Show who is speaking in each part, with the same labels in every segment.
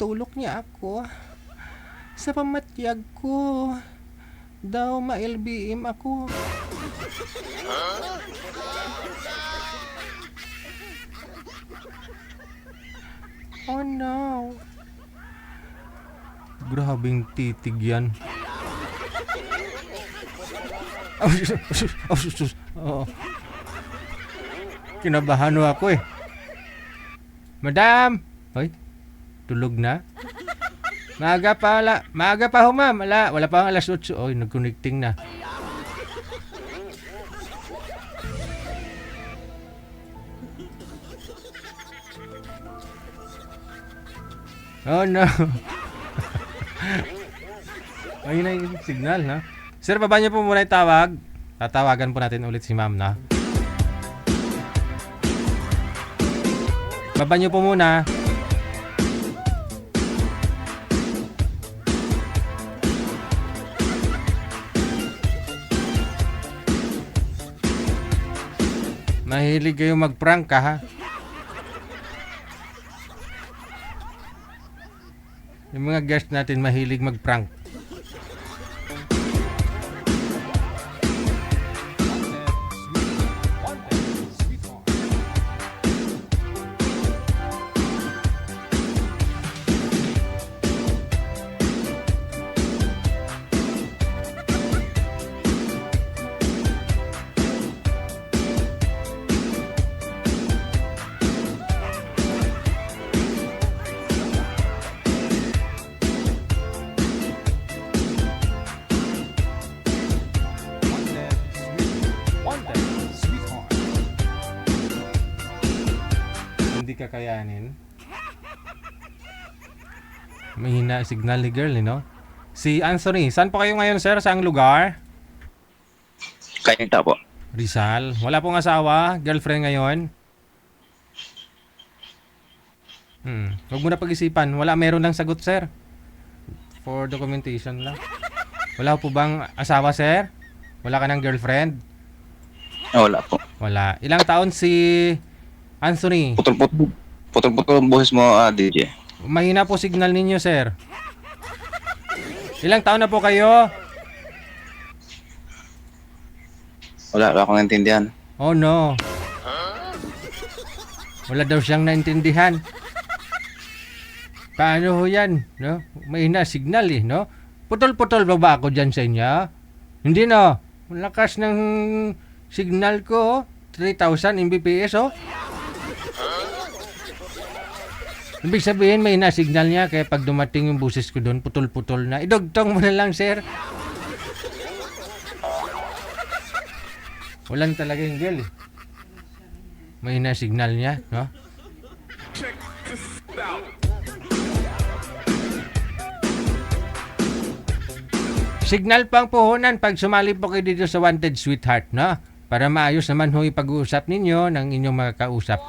Speaker 1: Ginatulok niya ako. Sa pamatyag ko. Daw ma-LBM ako. Oh no. Grabing titig yan. Oo. Kinabahan ako eh. Madam! Hoy, tulog na? Maaga pa ho ma'am. Wala pa ang alas 8. Oy, nag-connecting na. Oh no. Ayun na yung signal, no? Sir, baba niyo po muna yung tawag. Tatawagan po natin ulit si ma'am, na. Baba niyo po muna. Mahilig kayo mag-prank ka, ha? Yung mga guest natin mahilig mag-prank. Hindi kakayanin. Mahina signal ni girl, no? Si Anthony, saan po kayo ngayon, sir? Saang lugar?
Speaker 2: Kainta po.
Speaker 1: Rizal. Wala pong asawa? Girlfriend ngayon? Huwag mo na pag-isipan. Meron lang sagot, sir. For documentation lang. Wala po bang asawa, sir? Wala ka ng girlfriend?
Speaker 2: Wala po.
Speaker 1: Wala. Ilang taon si Anthony?
Speaker 2: Putol-putol ang boses mo, DJ.
Speaker 1: Mahina po signal ninyo, sir. Ilang taon na po kayo?
Speaker 2: Wala akong naintindihan.
Speaker 1: Oh no. Wala daw siyang naintindihan. Paano ho yan? No? Mahina signal eh, no? Putol-putol ba ako dyan sa inyo? Hindi no. Lakas ng signal ko, 3,000 Mbps, oh. Ibig sabihin, may na-signal niya, kaya pag dumating yung buses ko doon, putol-putol na. Idugtong mo na lang, sir. Walang talaga yung girl, eh. May na-signal niya, no? Signal pang puhunan pag sumali po kayo dito sa Wanted Sweetheart, no? Para maayos naman ho yung pag-uusap ninyo ng inyong mga kausap.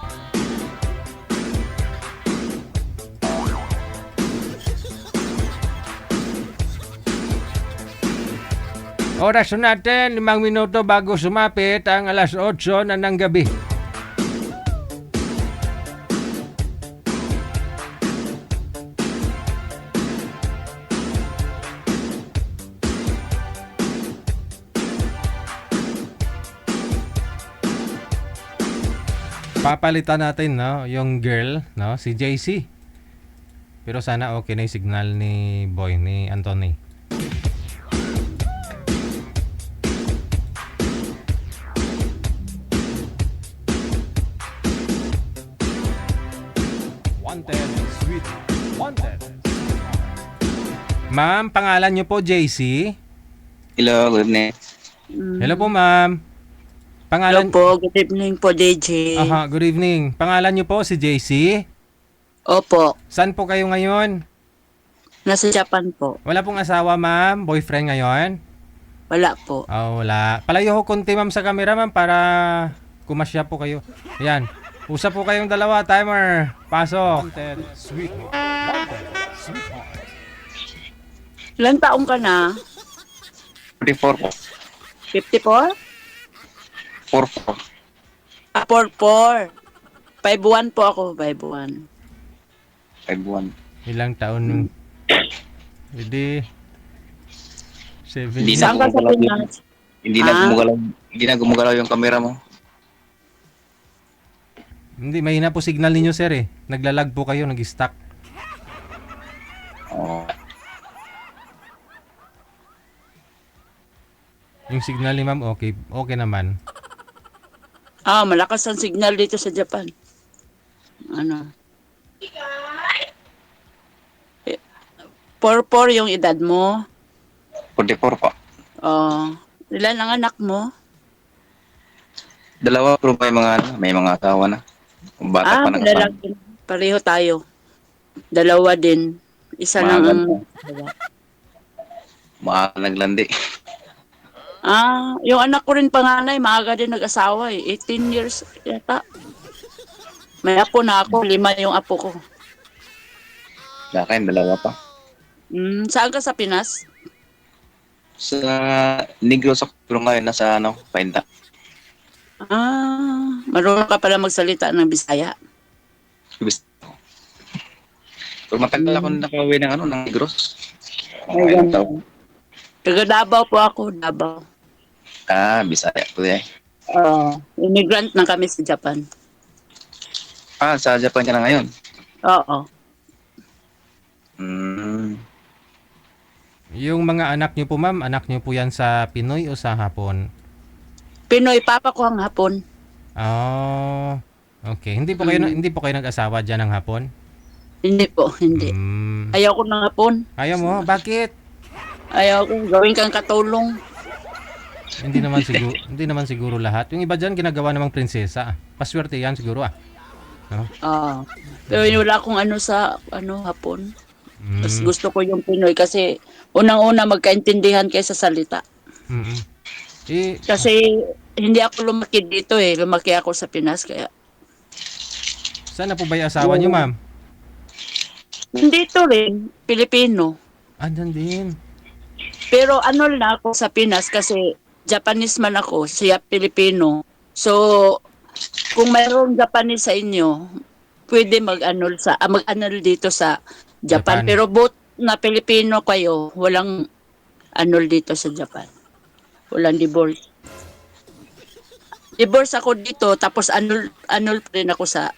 Speaker 1: Oras natin, 5 minuto bago sumapit ang alas 8 na ng gabi. Papalitan natin, no, yung girl, no, si JC. Pero sana okay na yung signal ni boy, ni Anthony. Wanted, sweet, wanted. Ma'am, pangalan niyo po JC?
Speaker 2: Hello, good evening.
Speaker 1: Hello po, ma'am.
Speaker 3: Hello po, good evening po, DJ.
Speaker 1: Aha, good evening. Pangalan niyo po si JC?
Speaker 3: Opo,
Speaker 1: Saan po kayo ngayon?
Speaker 3: nasa Japan po.
Speaker 1: Wala pong asawa, ma'am? Boyfriend ngayon?
Speaker 3: Wala po.
Speaker 1: Oh, wala. Palayo ho konti, ma'am, sa camera, ma'am, para kumasya po kayo. Ayan. Usap po kayong dalawa. Timer. Pasok.
Speaker 3: Ilang taong ka na?
Speaker 2: 44 po.
Speaker 3: 54?
Speaker 2: 44.
Speaker 3: 44. 5'1 po ako, 5'1.
Speaker 2: 51.
Speaker 1: Ilang taon yung... Hindi... 7
Speaker 2: Hindi
Speaker 1: years.
Speaker 3: Saan ka sa Pinas?
Speaker 2: Hindi na
Speaker 3: Ah?
Speaker 2: gumugalaw. Hindi na gumugalaw yung camera mo.
Speaker 1: Hindi, mahina po signal ninyo, sir eh. Naglalag po kayo, nag-stuck.
Speaker 2: Oo.
Speaker 1: Yung signal ni ma'am, okay. Okay naman.
Speaker 3: Malakas ang signal dito sa Japan. Ano? 44 yung edad mo.
Speaker 2: 44 po.
Speaker 3: Ilan ang anak mo?
Speaker 2: Dalawa pero may mga asawa na. Bata pa nang asawa.
Speaker 3: Malalaki. Pareho tayo. Dalawa din. Isa lang ang...
Speaker 2: Maaga naglandi.
Speaker 3: Yung anak ko rin panganay, maaga din nag-asawa eh. 18 years yata. May apo na ako, 5 yung apo ko.
Speaker 2: Sa akin, dalawa pa.
Speaker 3: Saan ka sa Pinas?
Speaker 2: Sa Negros ako pero ngayon nasa Painta.
Speaker 3: Marunong ka pala magsalita ng Bisaya.
Speaker 2: Pero matagal ako nakauwi ng ng Negros.
Speaker 3: Ay,
Speaker 2: Ilang taon.
Speaker 3: Taga Davao po ako, Davao.
Speaker 2: Bisaya po eh.
Speaker 3: Immigrant na kami sa Japan.
Speaker 2: Sa Japan ka na ngayon?
Speaker 3: Oo.
Speaker 1: Yung mga anak niyo po, ma'am, anak niyo po yan sa Pinoy o sa Hapon?
Speaker 3: Pinoy, papa ko ang hapon.
Speaker 1: Okay. Hindi po kayo nag-asawa diyan ng Hapon?
Speaker 3: Hindi po, hindi. Ayaw ko ng hapon.
Speaker 1: Ayaw mo? Bakit?
Speaker 3: Ayaw ko, gawin kang katulong.
Speaker 1: Hindi naman siguro lahat. Yung iba diyan ginagawa namang prinsesa. Paswerte yan siguro No?
Speaker 3: Pero wala akong hapon. Mas gusto ko yung Pinoy kasi unang-una magkaintindihan kaysa salita. Kasi hindi ako lumaki dito eh. Lumaki ako sa Pinas kaya.
Speaker 1: Sana po ba yung asawa niyo, ma'am?
Speaker 3: Dito rin, Pilipino.
Speaker 1: Andyan din.
Speaker 3: Pero na ako sa Pinas kasi Japanese man ako, siya Pilipino. So, kung mayroong Japanese sa inyo, pwede mag-annul dito sa Japan. Pero both na Pilipino kayo, walang annul dito sa Japan. Walang divorce. Divorce ako dito, tapos annul pa rin ako sa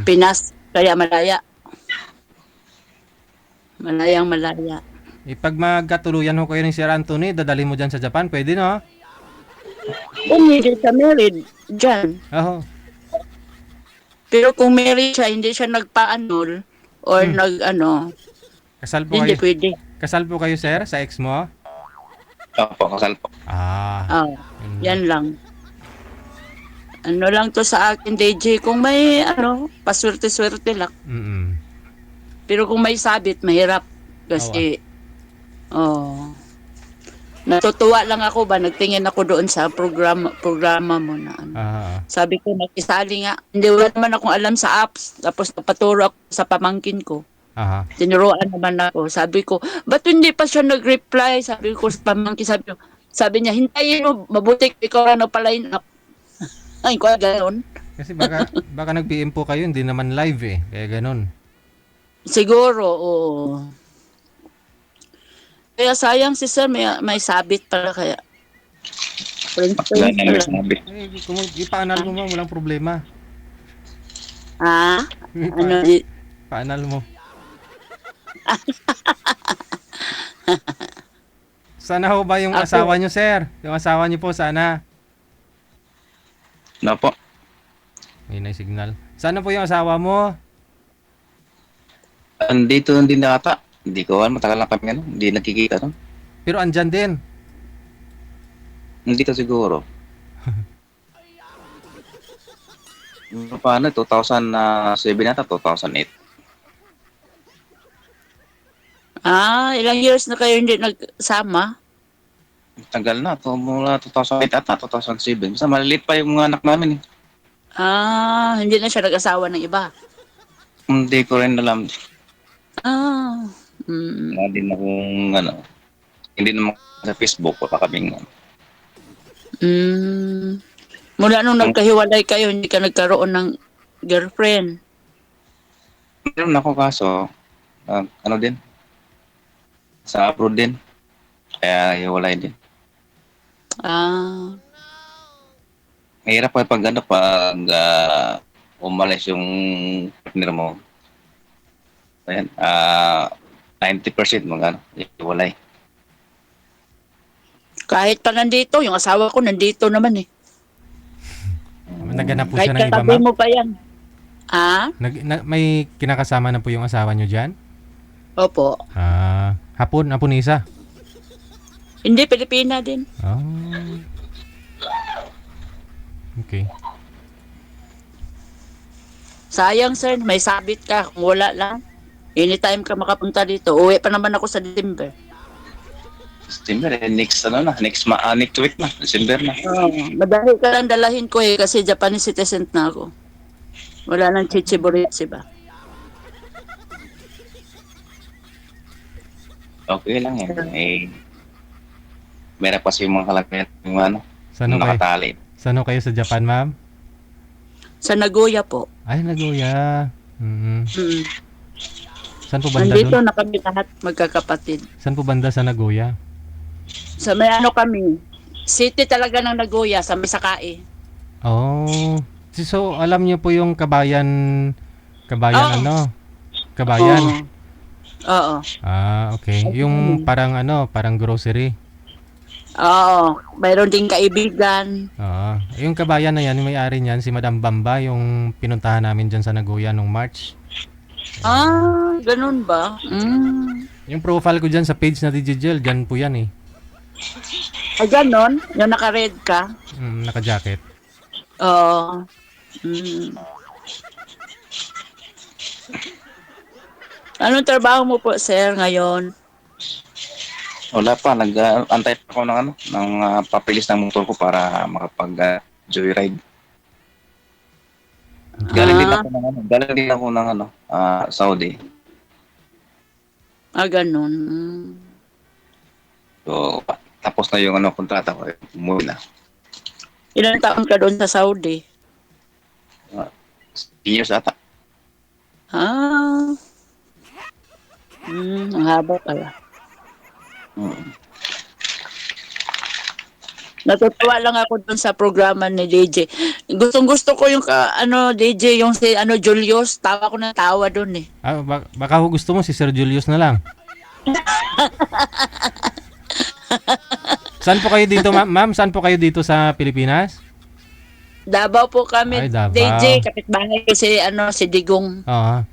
Speaker 3: Pinas. Kaya malaya. Malaya.
Speaker 1: Pag magkatuluyan ho kayo ni Sir Anthony, dadali mo dyan sa Japan, pwede no?
Speaker 3: Kung hindi siya married, dyan.
Speaker 1: Oo.
Speaker 3: Pero kung married siya, hindi siya nagpa-annul or
Speaker 1: Kasal po
Speaker 3: hindi
Speaker 1: kayo?
Speaker 3: pwede.
Speaker 1: Kasal po kayo, sir, sa ex mo?
Speaker 2: Opo, kasal po.
Speaker 3: Yan lang. Lang to sa akin, DJ, kung may paswerte-swerte lang. Pero kung may sabit, mahirap. Kasi, natutuwa lang ako ba, nagtingin ako doon sa programa mo na Sabi ko, nakisali nga. Hindi wala naman akong alam sa apps. Tapos napaturo ako sa pamangkin ko. Tinuruan naman ako. Sabi ko, ba't hindi pa siya nag-reply? Sabi ko sa pamangkin, sabi niya, hintayin mo, mabuti ikaw na palain up. Ay, ko gano'n.
Speaker 1: Kasi baka nag-PM po kayo, hindi naman live eh. Kaya ganun.
Speaker 3: Siguro, oo. Kaya sayang si sir, may sabit pala kaya.
Speaker 2: Wala na may sabit.
Speaker 1: Kung ipa-anal mo, walang problema. Pa-anal mo. Sana ho ba yung asawa nyo, sir? Yung asawa nyo po, sana.
Speaker 2: Po.
Speaker 1: May signal. Sana po yung asawa mo.
Speaker 2: Andito din na ata. Hindi ko alam, matagal lang kami hindi nakikita.
Speaker 1: Pero andyan din.
Speaker 2: Nandito siguro. Paano? 2007 nata, 2008.
Speaker 3: Ilang years na kayo hindi nagsama?
Speaker 2: Tagal na, mula 2008 ata, 2007. Basta malilit pa yung mga anak namin.
Speaker 3: Hindi na siya nag-asawa ng iba?
Speaker 2: Hindi ko rin alam.
Speaker 3: Mm.
Speaker 2: Wala din akong hindi naman sa Facebook wala kaming
Speaker 3: Mula nung nagkahiwalay kayo, hindi ka nagkaroon ng girlfriend?
Speaker 2: Meron ako kaso ano din, sa abroad din. Kaya hiwalay din.
Speaker 3: Ah,
Speaker 2: Mahirap pa pag ano, pag umalis yung partner mo. Ayan, 90% mga ano, hiwalay.
Speaker 3: kahit pa nandito, yung asawa ko nandito naman eh.
Speaker 1: Naghanap po
Speaker 3: Kahit
Speaker 1: siya ng iba,
Speaker 3: katabi
Speaker 1: ma'am?
Speaker 3: mo pa yan. Ah,
Speaker 1: May kinakasama na po yung asawa nyo dyan?
Speaker 3: opo.
Speaker 1: Hapon isa.
Speaker 3: Hindi, Pilipina din.
Speaker 1: Oh. Okay.
Speaker 3: Sayang sir, may sabit ka. Kung wala lang, anytime ka makapunta dito. Uwi pa naman ako sa December.
Speaker 2: December, next week na, December na.
Speaker 3: Madali ka lang dalahin ko eh, kasi Japanese citizen na ako. Wala nang chichiburitsi ba?
Speaker 2: Okay lang yan. Meron pa yung mga kalagyan yung ano,
Speaker 1: Saan ho kayo?
Speaker 2: nakatali.
Speaker 1: Saan ho kayo sa Japan, ma'am?
Speaker 3: Sa Nagoya po.
Speaker 1: Ay, Nagoya.
Speaker 3: Mm.
Speaker 1: Saan po banda
Speaker 3: Nandito
Speaker 1: doon?
Speaker 3: na kami lahat magkakapatid.
Speaker 1: Saan po banda sa Nagoya?
Speaker 3: Sa may ano kami, city talaga ng Nagoya, sa Misakae.
Speaker 1: Oh. So, alam niyo po yung kabayan
Speaker 3: Oo.
Speaker 1: ano? Kabayan.
Speaker 3: Oo.
Speaker 1: Okay. Yung parang grocery.
Speaker 3: Oo. Mayroon din kaibigan.
Speaker 1: Yung kabayan na yan, yung may-ari niyan, si Madam Bamba, yung pinuntahan namin dyan sa Nagoya nung March.
Speaker 3: Ganun ba?
Speaker 1: Yung profile ko dyan sa page na Digigel, dyan po yan eh.
Speaker 3: Ay, ganun? Yung naka-red ka?
Speaker 1: Naka-jacket.
Speaker 3: Oo. Anong trabaho mo po, sir, ngayon?
Speaker 2: Wala pa, nag-antay pa ako ng papilis ng motor ko para makapag-joyride. Galing din ako ng Saudi.
Speaker 3: Ganun.
Speaker 2: So, tapos na yung kontrata ko, umuwi na.
Speaker 3: Ilang taon ka doon sa Saudi?
Speaker 2: Years ata.
Speaker 3: Ang haba pala. Natutuwa lang ako doon sa programa ni DJ. Gustong-gusto ko yung DJ, yung si Julius. Tawa ko ng tawa doon eh.
Speaker 1: Baka ho gusto mo si Sir Julius na lang. Saan po kayo dito, ma'am? Saan po kayo dito sa Pilipinas?
Speaker 3: Davao po kami.
Speaker 1: Ay, Davao.
Speaker 3: DJ, kapitbahay ko si Digong.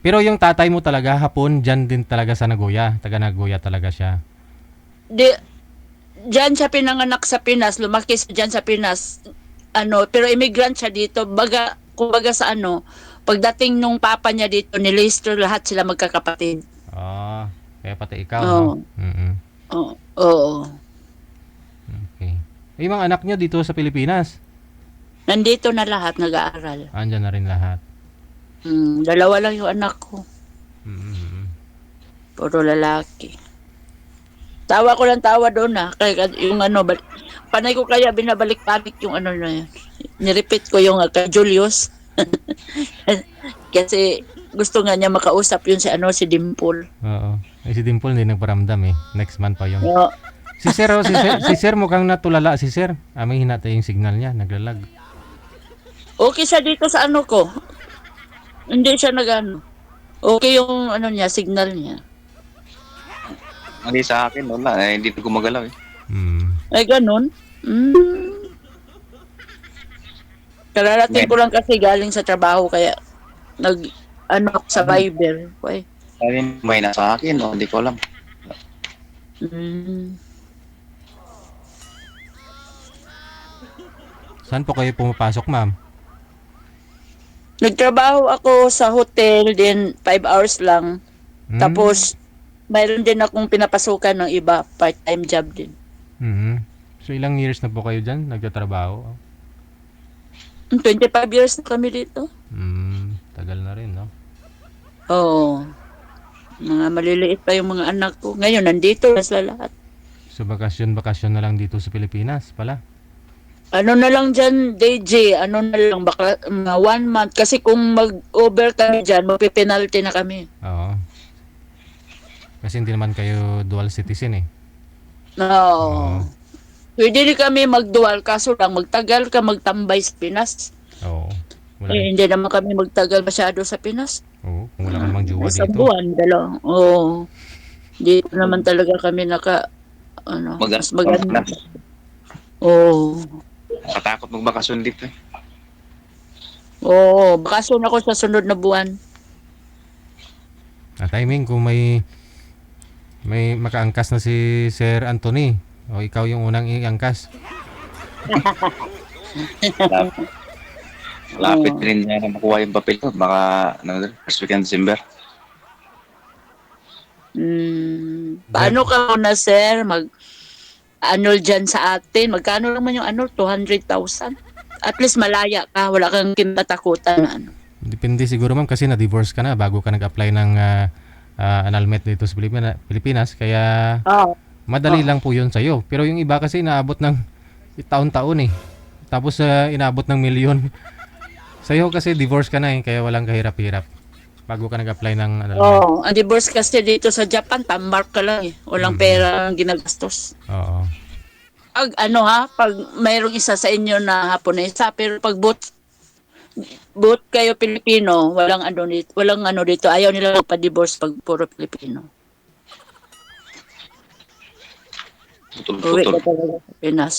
Speaker 1: Pero yung tatay mo talaga, hapon, dyan din talaga sa Nagoya. Taga Nagoya talaga siya.
Speaker 3: Diyan siya pinanganak sa Pinas, lumaki siya diyan sa Pinas. Pero immigrant siya dito. Kumbaga sa pagdating nung papa niya dito, ni Lester, lahat sila magkakapatid.
Speaker 1: Kaya pati ikaw,
Speaker 3: Oo.
Speaker 1: no?
Speaker 3: Oo.
Speaker 1: Okay. Yung mga anak niyo dito sa Pilipinas?
Speaker 3: Nandito na lahat, nag-aaral.
Speaker 1: Andyan na rin lahat.
Speaker 3: Dalawa lang yung anak ko. Puro lalaki. Tawa ko lang tawa doon kaya yung panay ko kaya binabalik-balik yung na yan. Nirepeat ko yung kay Julius. Kasi gusto nga niya makausap yun si Dimple.
Speaker 1: Oo. Si Dimple hindi nagparamdam eh. Next month pa yun.
Speaker 3: Oo.
Speaker 1: Si Sir mukhang natulala si Sir. May hinata yung signal niya, naglalag.
Speaker 3: Okay siya dito sa ko. Hindi siya Okay yung niya, signal niya.
Speaker 2: Hindi sa akin, wala. Hindi ko gumagalaw eh.
Speaker 3: Ay, ganun? Kararating ko lang kasi galing sa trabaho kaya sa Viber.
Speaker 2: May nasa akin, hindi ko alam.
Speaker 1: Saan po kayo pumapasok, ma'am?
Speaker 3: Nagtrabaho ako sa hotel din 5 hours lang. Tapos mayroon din akong pinapasukan ng iba, part-time job din.
Speaker 1: So ilang years na po kayo dyan nagtatrabaho?
Speaker 3: 25 years na kami dito.
Speaker 1: Tagal na rin, no?
Speaker 3: Oo. Mga maliliit pa yung mga anak ko. Ngayon, nandito na sila lahat.
Speaker 1: So bakasyon na lang dito sa Pilipinas pala?
Speaker 3: Na lang dyan, DJ, baka 1 month. Kasi kung mag-over kami dyan, magpipinalty na kami.
Speaker 1: Oo. Kasi hindi naman kayo dual citizen eh.
Speaker 3: Oo. Pwede rin kami mag-dual, kaso lang magtagal ka magtambay sa Pinas.
Speaker 1: Oo.
Speaker 3: Hindi naman kami magtagal masyado sa Pinas.
Speaker 1: Oo, kung wala ka namang jowa
Speaker 3: Isang
Speaker 1: dito.
Speaker 3: buwan, dalawa. Oo. Dito naman talaga kami mas maganda. Oo.
Speaker 2: Katakot magbakasyon dito.
Speaker 3: Oo, bakasyon ako sa sunod na buwan.
Speaker 1: Timing kung may makaangkas na si Sir Anthony o ikaw yung unang iangkas.
Speaker 2: Lapit rin niya na makuha yung papel ko. Baka first week in December.
Speaker 3: Paano ka muna, sir? Dyan sa atin? Magkano naman yung 200,000? At least malaya ka. Wala kang kinatakutan na
Speaker 1: Depende siguro ma'am kasi na-divorce ka na bago ka nag-apply ng annulment dito sa Pilipinas. Kaya madali lang po yun sa'yo. Pero yung iba kasi inaabot ng taon-taon eh. Tapos inaabot ng milyon. Sa'yo kasi divorce ka na eh. Kaya walang kahirap-hirap bago ka nag-apply ng annulment.
Speaker 3: Ang divorce kasi dito sa Japan, tammark ka lang eh. Walang pera ang ginagastos.
Speaker 1: Oo.
Speaker 3: Pag mayroong isa sa inyo na Haponesa, pero pag both kayo Pilipino, walang dito. Ayaw nila magpa-divorce pag puro Pilipino. Uwi ka talaga sa Pinas.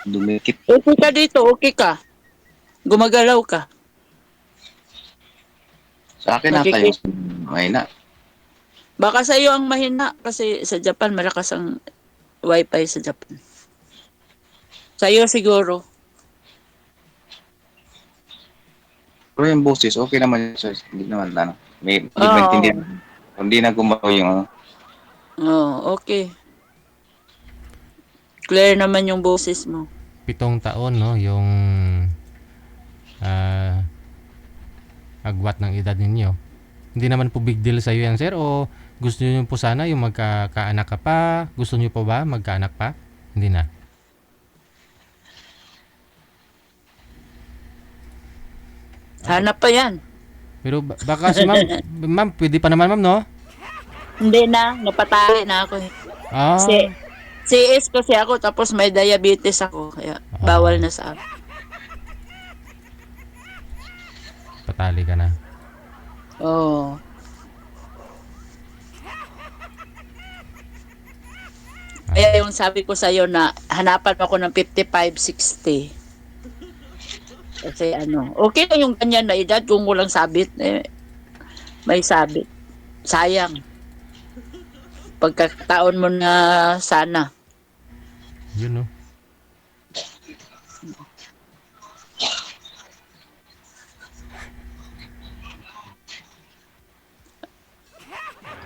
Speaker 2: Dumikit.
Speaker 3: Okay ka dito, okay ka. Gumagalaw ka.
Speaker 2: Sa akin nata yung mahina.
Speaker 3: Baka sa iyo ang mahina kasi sa Japan malakas ang wifi sa Japan. Sa iyo siguro.
Speaker 2: Pero yung boses, okay naman yun. Hindi naman, may maintindihan. Hindi na gumalaw yung
Speaker 3: Okay. Clear naman yung boses mo.
Speaker 1: 7 taon no yung agwat ng edad ninyo. Hindi naman po big deal sa iyo yan, sir, o gusto niyo po sana yung magkaanak ka pa? Gusto niyo po ba magkaanak pa? Hindi na.
Speaker 3: Hanap pa yan.
Speaker 1: Pero baka si ma'am, pwede pa naman ma'am, no?
Speaker 3: Hindi na, napatali na ako. CS kasi ako tapos may diabetes ako kaya bawal na sa akin.
Speaker 1: Patali ka na.
Speaker 3: Oo. Kaya yung sabi ko sa'yo na hanapan mo ako ng 55-60. Kasi okay lang yung ganyan na edad kung walang sabit. May sabit. Sayang. Pagkataon mo na sana.
Speaker 1: Yun, no?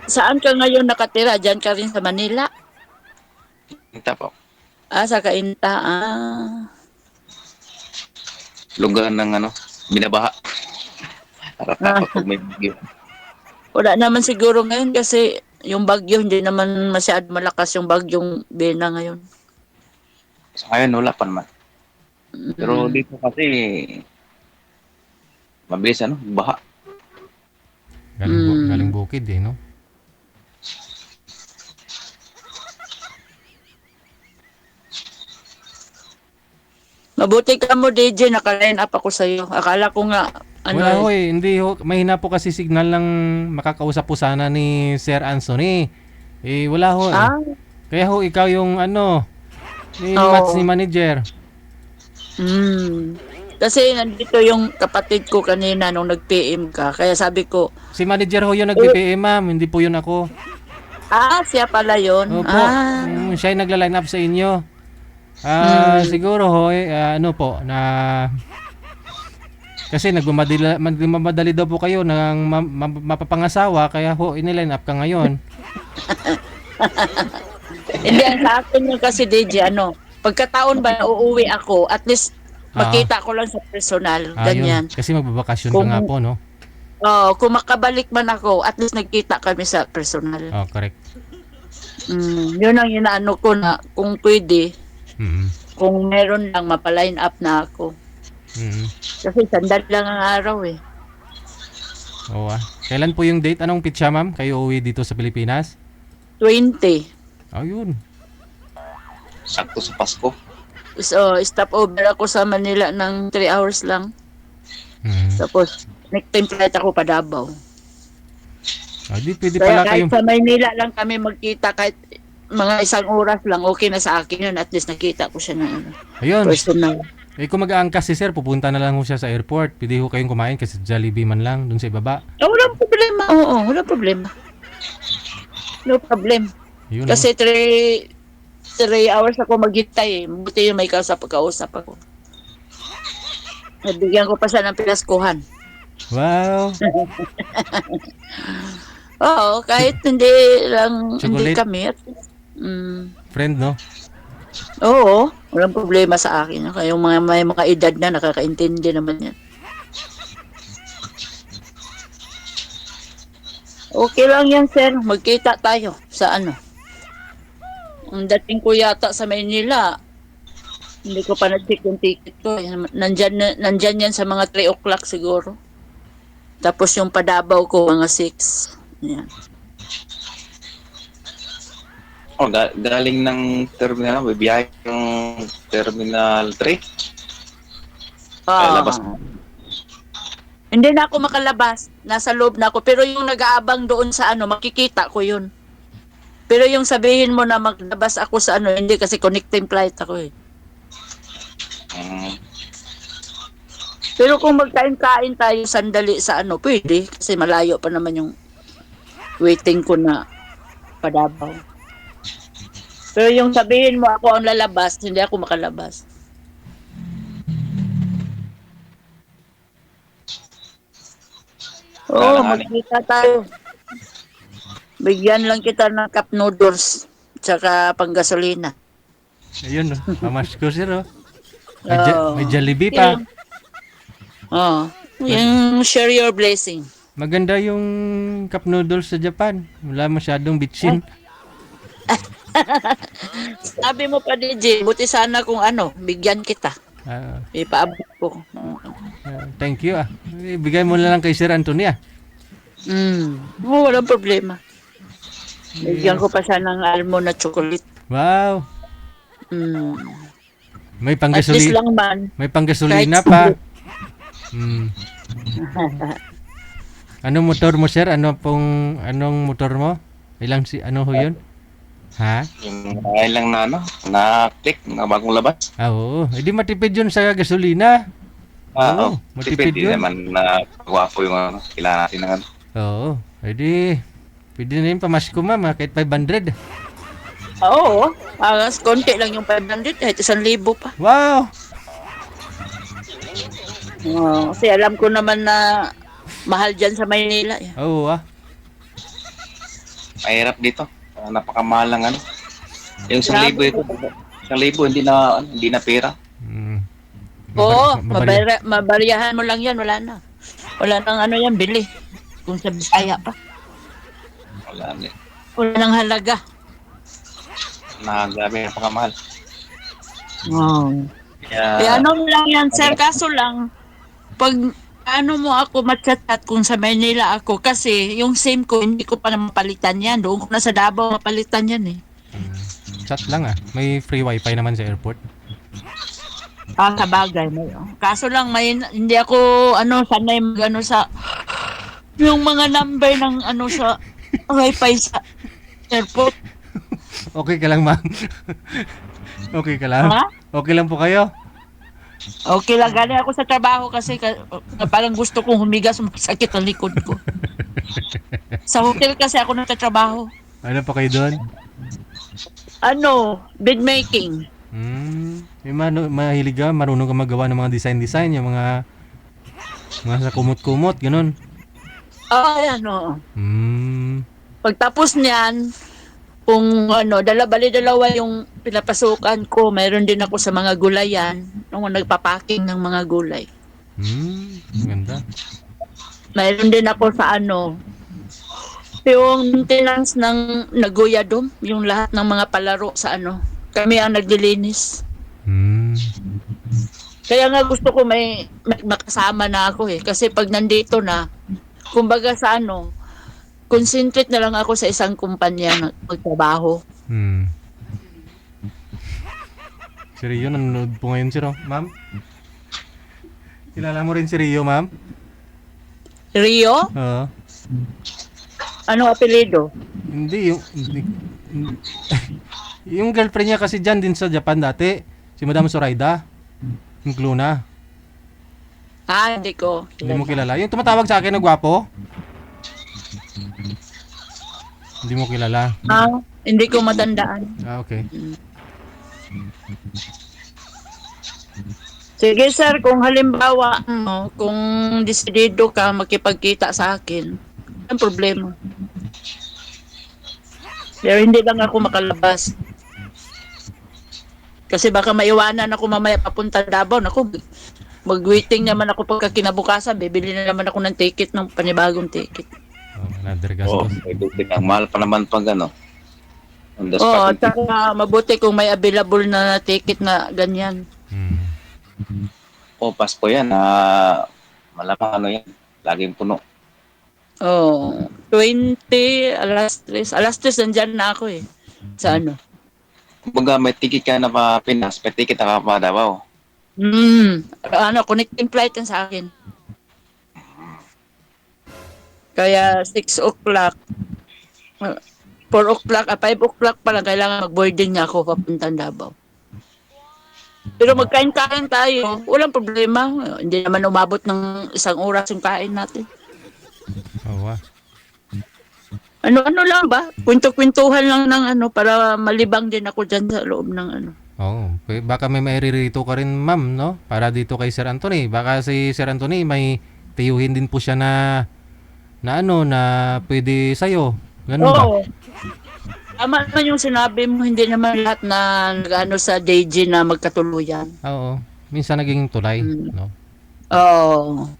Speaker 3: Saan ka ngayon nakatira? Diyan ka rin sa Manila?
Speaker 2: Kainta po.
Speaker 3: Sa Kainta.
Speaker 2: Lugar ng binabaha. Takot pag may bagyo.
Speaker 3: Wala naman siguro ngayon kasi yung bagyo, hindi naman masyado malakas yung bagyong Bena ngayon.
Speaker 2: So ngayon wala pa naman. Pero dito kasi mabilis baha.
Speaker 1: Galing bukid eh, no?
Speaker 3: Mabuti ka mo, DJ, naka-line up ako sa'yo. Akala ko nga,
Speaker 1: wala ho eh, hindi ho. Mahina po kasi signal lang makakausap po sana ni Sir Anthony. Wala ho eh. Kaya ho, ikaw yung match ni manager.
Speaker 3: Kasi nandito yung kapatid ko kanina nung nag-PM ka. Kaya sabi ko,
Speaker 1: si manager ho yung nag-PM, ma'am. Hindi po yun ako.
Speaker 3: Siya pala yun.
Speaker 1: Opo. Siya yung nagla-line up sa inyo. Siguro ho, kasi nagmamadali daw po kayo ng mapapangasawa, kaya ho, iniline up ka ngayon.
Speaker 3: Hindi, sa akin yun kasi, DJ, pagkataon ba na uuwi ako, at least makita ko lang sa personal, ganyan.
Speaker 1: Kasi magbabakasyon ka nga po, no?
Speaker 3: Kung makabalik man ako, at least nagkita kami sa personal.
Speaker 1: Correct.
Speaker 3: Yun ang inaano ko na, kung pwede, Kung meron lang, mapaline up na ako.
Speaker 1: Mm.
Speaker 3: Kasi sandal lang ang araw eh.
Speaker 1: Oo ah. Kailan po yung date? Anong pitsa, ma'am? Kayo uwi dito sa Pilipinas?
Speaker 3: 20.
Speaker 1: Ayun.
Speaker 2: Sakto sa Pasko.
Speaker 3: So, stop over ako sa Manila ng 3 hours lang. Tapos, next time flight ako pa Davao.
Speaker 1: Di pwede
Speaker 3: Kaya
Speaker 1: pala
Speaker 3: kahit
Speaker 1: kayo.
Speaker 3: sa Maynila lang kami magkita, kahit mga 1 oras lang, okay na sa akin yun. At least nakita ko siya ng
Speaker 1: Ayun.
Speaker 3: personal.
Speaker 1: Kung mag-aangkas si sir, pupunta na lang ho siya sa airport. Pwede ho kayong kumain kasi Jollibee man lang dun sa ibaba.
Speaker 3: Walang problema. Oo, walang problema. No problem.
Speaker 1: Yun,
Speaker 3: Kasi 3 hours ako maghintay eh. Buti yung may kausap ako. Nabigyan ko pa siya ng pinaskuhan.
Speaker 1: Wow.
Speaker 3: Oo, kahit hindi
Speaker 1: Chocolate?
Speaker 3: kami.
Speaker 1: Friend, no?
Speaker 3: Oo, walang problema sa akin. Kaya yung may mga edad na nakakaintindi naman yan. Okay lang yan, sir. Magkita tayo sa ano. Ang dating ko yata sa Maynila, hindi ko pa na-check yung ticket ko. Nandyan yan sa mga 3 o'clock siguro. Tapos yung padabaw ko, mga 6. Yan.
Speaker 2: Galing ng terminal, bibiyahe yung terminal 3. Labas.
Speaker 3: Hindi na ako makalabas. Nasa loob na ako. Pero yung nag-aabang doon sa ano, makikita ko yun. Pero yung sabihin mo na maglabas ako sa ano, hindi kasi connecting flight ako eh. Pero kung magkain-kain tayo sandali sa ano, pwede. Kasi malayo pa naman yung waiting ko na padabaw. Pero yung sabihin mo ako ang lalabas, hindi ako makalabas. Oo, magkita tayo. Bigyan lang kita ng cup noodles tsaka panggasolina.
Speaker 1: Ayun, no? Pamash ko sir, oh. May Jollibee pa.
Speaker 3: Oo. Yung share your blessing.
Speaker 1: Maganda yung cup noodles sa Japan. Wala masyadong bitchin.
Speaker 3: Sabi mo pa, DJ, buti sana kung ano, bigyan kita. Ipaabot ko.
Speaker 1: Thank you ah. Ibigay mo na lang kay Sir Anthony ah.
Speaker 3: Walang problema. Bigyan ko pa siya ng almond na chocolate.
Speaker 1: Wow. May
Speaker 3: At least
Speaker 1: panggasolina.
Speaker 3: lang man.
Speaker 1: May panggasolina pa. Anong motor mo sir? Anong motor mo? Ano ho yun? Ha?
Speaker 2: Yung lang na na-click, na bagong labas.
Speaker 1: Oo. Hindi matipid yun sa gasolina. Oo, matipid yun.
Speaker 2: Naman na gwapo yung kailangan natin ng ano.
Speaker 1: Oo. Pwede na yung pamasko ma'am, kahit 500.
Speaker 3: Oo. Konti lang yung 500, kahit 1,000 pa.
Speaker 1: Wow!
Speaker 3: Kasi alam ko naman na mahal dyan sa Maynila.
Speaker 1: Oo ah.
Speaker 2: Mahirap dito. Napakamahal ng ano. Yung 1,000 ito. 1,000 hindi na pera.
Speaker 3: Oo, mabaryahan mo lang yan, wala na. Wala nang ano yan, bili. Kung sa Bisaya pa.
Speaker 2: Wala na.
Speaker 3: Wala nang halaga.
Speaker 2: Grabe, napakamahal.
Speaker 3: Kaya ano lang yan, sir, kaso lang, pag ano mo ako matchat kung sa Manila ako, kasi yung SIM ko, hindi ko pa na mapalitan yan. Doon ko na sa Davao mapalitan yan eh.
Speaker 1: Chat lang ah. May free wifi naman sa airport.
Speaker 3: Sa bagay mo yun. Kaso lang, hindi ako, sanay mag sa, yung mga number ng sa wifi sa airport.
Speaker 1: Okay ka lang, ma'am? Okay ka lang?
Speaker 3: Ha?
Speaker 1: Okay lang po kayo?
Speaker 3: Okay lang, galing ako sa trabaho kasi parang gusto kong humigas, masakit ang likod ko. Sa hotel kasi ako nagtatrabaho.
Speaker 1: Ano pa kayo doon?
Speaker 3: Bed making.
Speaker 1: Mahilig ka, marunong ka magawa ng mga design, yung mga sa kumot-kumot, ganun.
Speaker 3: Oo. Pagtapos niyan, kung dalawa yung pinapasukan ko, mayroon din ako sa mga gulayan, nung nagpapaking ng mga gulay.
Speaker 1: Ganda.
Speaker 3: Mayroon din ako sa yung maintenance ng Nagoya Dome, yung lahat ng mga palaro sa kami ang naglilinis.
Speaker 1: Hmm.
Speaker 3: Kaya nga gusto ko may makasama na ako eh. Kasi pag nandito na, kumbaga sa ano, concentrate na lang ako sa isang kumpanya na magtrabaho.
Speaker 1: Hmm. Si Rio, nanonood po ngayon, sir. Ma'am? Kilala mo rin si Rio, ma'am?
Speaker 3: Rio?
Speaker 1: Oo.
Speaker 3: Anong apelido?
Speaker 1: Hindi, yung girlfriend niya kasi dyan din sa Japan dati. Si Madam Zoraida. Yung Luna.
Speaker 3: Hindi ko.
Speaker 1: Hindi mo kilala. Yung tumatawag sa akin na gwapo? Hindi mo kilala.
Speaker 3: Hindi ko matandaan.
Speaker 1: Okay.
Speaker 3: Sige sir, kung halimbawa, kung desidido ka makipagkita sa akin, ang problema. Pero hindi lang ako makalabas. Kasi baka maiwanan ako mamaya papunta Davao. Naku, mag-waiting naman ako pagka kinabukasan. Bibili na naman ako ng ticket, ng panibagong ticket.
Speaker 1: Another
Speaker 2: Oo,
Speaker 1: gastos.
Speaker 2: ang mahal pa naman pag ano. On the
Speaker 3: Oo,
Speaker 2: spot.
Speaker 3: at saka mabuti kung may available na ticket na ganyan.
Speaker 2: Pasko yan. Malamang ano yan. Laging puno.
Speaker 3: Oo, 20, alas 3. Alas 3 nandyan na ako eh. Sa ano?
Speaker 2: Kumbaga may ticket ka na pa Pinas, may ticket ka pa Davao.
Speaker 3: Connecting flight yan sa akin. Kaya 6 o'clock, 4 o'clock, 5 o'clock pa lang kailangan mag-boarding na ako papuntang Davao. Pero magkain-kain tayo, walang problema. Hindi naman umabot ng 1 oras yung kain natin.
Speaker 1: Oo.
Speaker 3: Ano lang ba? Kwento-kwentuhan lang ng para malibang din ako dyan sa loob ng
Speaker 1: Oo. Baka may mairirito ka rin, ma'am, no? Para dito kay Sir Anthony. Baka si Sir Anthony may tiyuhin din po siya na pwede sa'yo. Ganun ba?
Speaker 3: Oo. Tama naman yung sinabi mo, hindi naman lahat na nag-ano sa DG na magkatuluyan.
Speaker 1: Oo. Minsan naging tulay, no?
Speaker 3: Oo.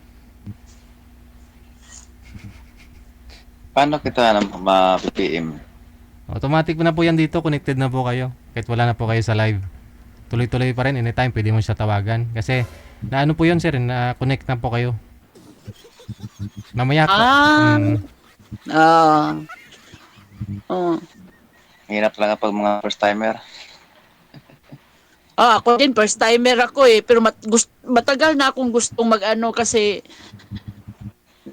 Speaker 2: Paano kita ma-PPM?
Speaker 1: Automatic na po yan dito. Connected na po kayo. Kahit wala na po kayo sa live. Tuloy-tuloy pa rin. Anytime pwede mo siya tawagan. Kasi na po yun, sir. Na-connect na po kayo. Mamaya po.
Speaker 2: Hirap lang pag mga first timer.
Speaker 3: Ako din, first timer ako eh. Pero matagal na akong gustong mag-ano kasi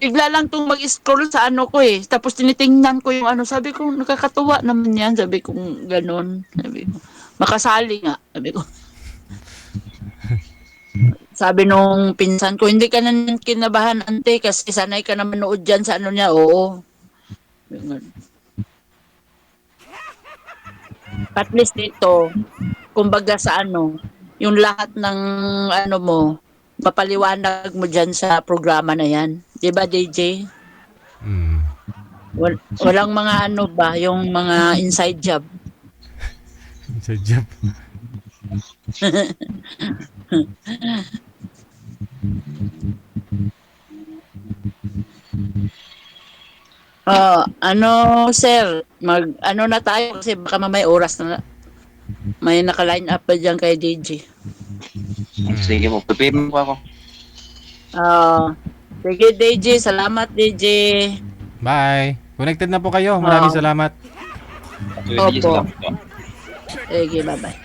Speaker 3: bigla lang itong mag-scroll sa ko eh. Tapos tinitingnan ko yung sabi ko, nakakatuwa naman yan. Sabi ko, ganon. Sabi ko, makasali nga. Sabi ko. Sabi nung pinsan ko, hindi ka na kinabahan, ante, kasi sanay ka na manood dyan sa niya. Oo. At least dito, kumbaga sa yung lahat ng mo, papaliwanag mo dyan sa programa na yan. Diba, DJ? Walang mga ba, yung mga inside job.
Speaker 1: Inside job.
Speaker 3: Sir, na tayo kasi baka mamay oras na may naka-line up pa dyan kay DJ.
Speaker 2: Sige po, PPM po ako.
Speaker 3: Sige DJ, salamat DJ.
Speaker 1: Bye. Connected na po kayo. Maraming salamat.
Speaker 3: Opo. Sige, bye-bye.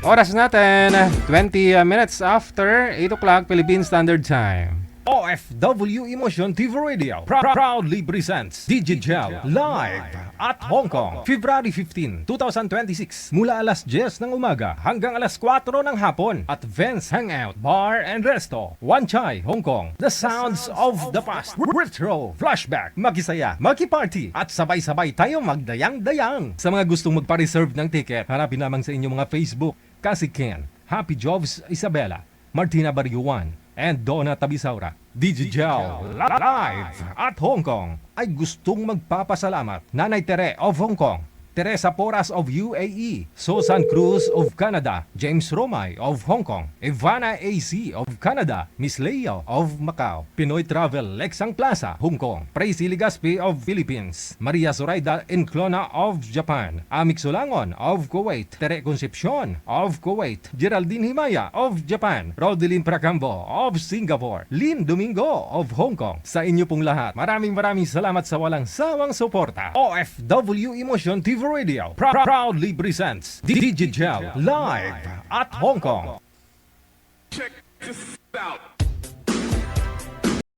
Speaker 1: Oras natin, 20 minutes after 8 o'clock Philippine Standard Time.
Speaker 4: OFW Emotion TV Radio proudly presents DigiGel live at Hong Kong, February 15, 2026 mula alas 10 ng umaga hanggang alas 4 ng hapon at Vance Hangout Bar and Resto, Wan Chai, Hong Kong. The sounds of the past, retro, flashback, makisaya, makiparty at sabay-sabay tayo magdayang-dayang. Sa mga gustong magpa-reserve ng ticket, hanapin lamang sa inyong mga Facebook, Kasi Ken, Happy Jobs Isabela, Martina Bariuan, and Donna Tabisaura. DigiGel live at Hong Kong ay gustong magpapasalamat Nanay Tere of Hong Kong, Teresa Porras of UAE, Susan Cruz of Canada, James Romay of Hong Kong, Ivana AC of Canada, Miss Leo of Macau, Pinoy Travel Lexang Plaza, Hong Kong, Praisy Ligaspi of Philippines, Maria Zoraida Enclona of Japan, Amik Sulangon of Kuwait, Tere Concepcion of Kuwait, Geraldine Himaya of Japan, Rodelyn Pracambo of Singapore, Lynn Domingo of Hong Kong. Sa inyo pong lahat, maraming salamat sa walang sawang suporta. OFW Emotion TV Radio proudly presents Digigel live at Hong Kong.
Speaker 5: Check this out.